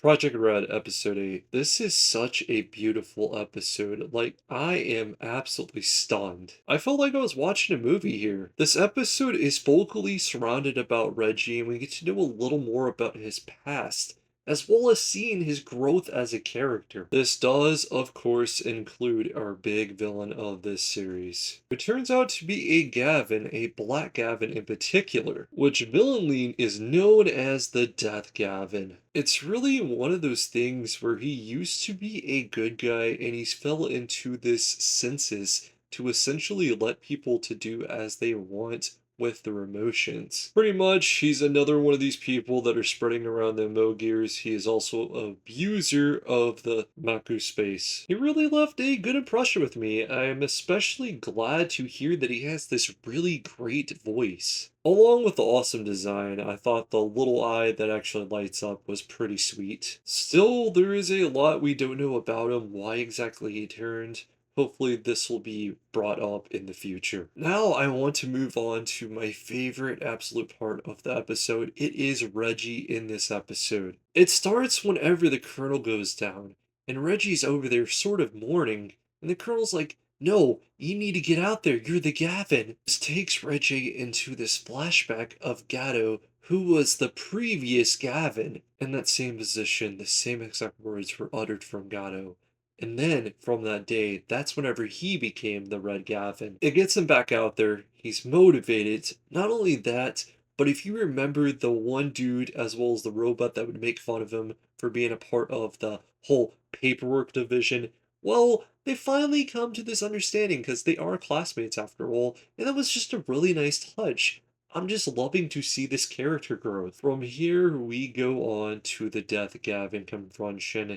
Project Red Episode 8. This is such a beautiful episode. Like, I am absolutely stunned. I felt like I was watching a movie here. This episode is vocally surrounded about Reggie, and we get to know a little more about his past, as well as seeing his growth as a character. This does, of course, include our big villain of this series, who turns out to be a Gavin, a Black Gavin in particular, which villainly is known as the Death Gavin. It's really one of those things where he used to be a good guy and he's fell into this census to essentially let people to do as they want with their emotions. Pretty much, he's another one of these people that are spreading around the emo gears. He is also an abuser of the Maku space. He really left a good impression with me. I'm especially glad to hear that he has this really great voice. Along with the awesome design, I thought the little eye that actually lights up was pretty sweet. Still, there is a lot we don't know about him, why exactly he turned. Hopefully this will be brought up in the future. Now I want to move on to my favorite absolute part of the episode. It is Reggie in this episode. It starts whenever the Colonel goes down, and Reggie's over there sort of mourning, and the Colonel's like, no, you need to get out there, you're the Gavin. This takes Reggie into this flashback of Gatto, who was the previous Gavin. In that same position, the same exact words were uttered from Gatto. And then, from that day, that's whenever he became the Red Gavin. It gets him back out there. He's motivated. Not only that, but if you remember the one dude as well as the robot that would make fun of him for being a part of the whole paperwork division, well, they finally come to this understanding because they are classmates after all, and that was just a really nice touch. I'm just loving to see this character growth. From here, we go on to the Death Gavin confrontation.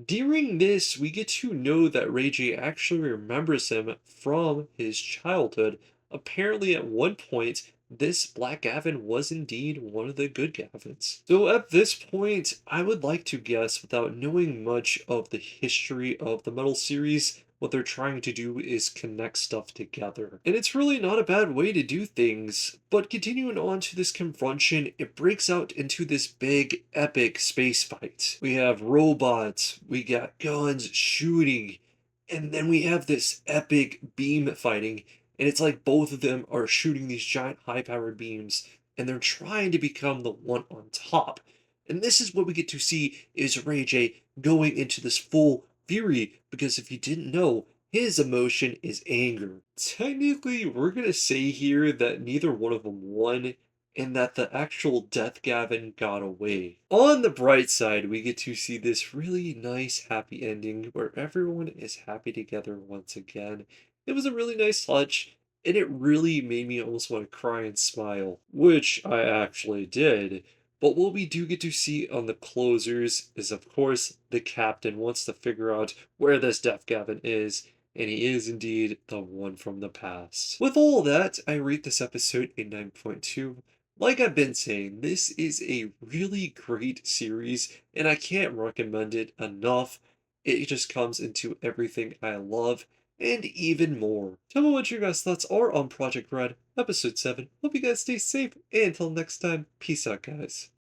During this, we get to know that Reiji actually remembers him from his childhood. Apparently, at one point, this Black Gavin was indeed one of the good Gavins. So at this point, I would like to guess, without knowing much of the history of the Metal series, what they're trying to do is connect stuff together. And it's really not a bad way to do things. But continuing on to this confrontation, it breaks out into this big, epic space fight. We have robots, we got guns shooting, and then we have this epic beam fighting. And it's like both of them are shooting these giant high-powered beams, and they're trying to become the one on top. And this is what we get to see is Ray J going into this full fury, because if you didn't know, his emotion is anger. Technically, we're gonna say here that neither one of them won, and that the actual Death Gavin got away. On the bright side, we get to see this really nice happy ending where everyone is happy together once again. It was a really nice touch, and it really made me almost want to cry and smile, which I actually did. But what we do get to see on the closers is, of course, the captain wants to figure out where this Death Gavin is, and he is indeed the one from the past. With all that, I rate this episode a 9.2. Like I've been saying, this is a really great series, and I can't recommend it enough. It just comes into everything I love, and even more. Tell me what your guys' thoughts are on Project Red, Episode 7. Hope you guys stay safe, and until next time, peace out, guys.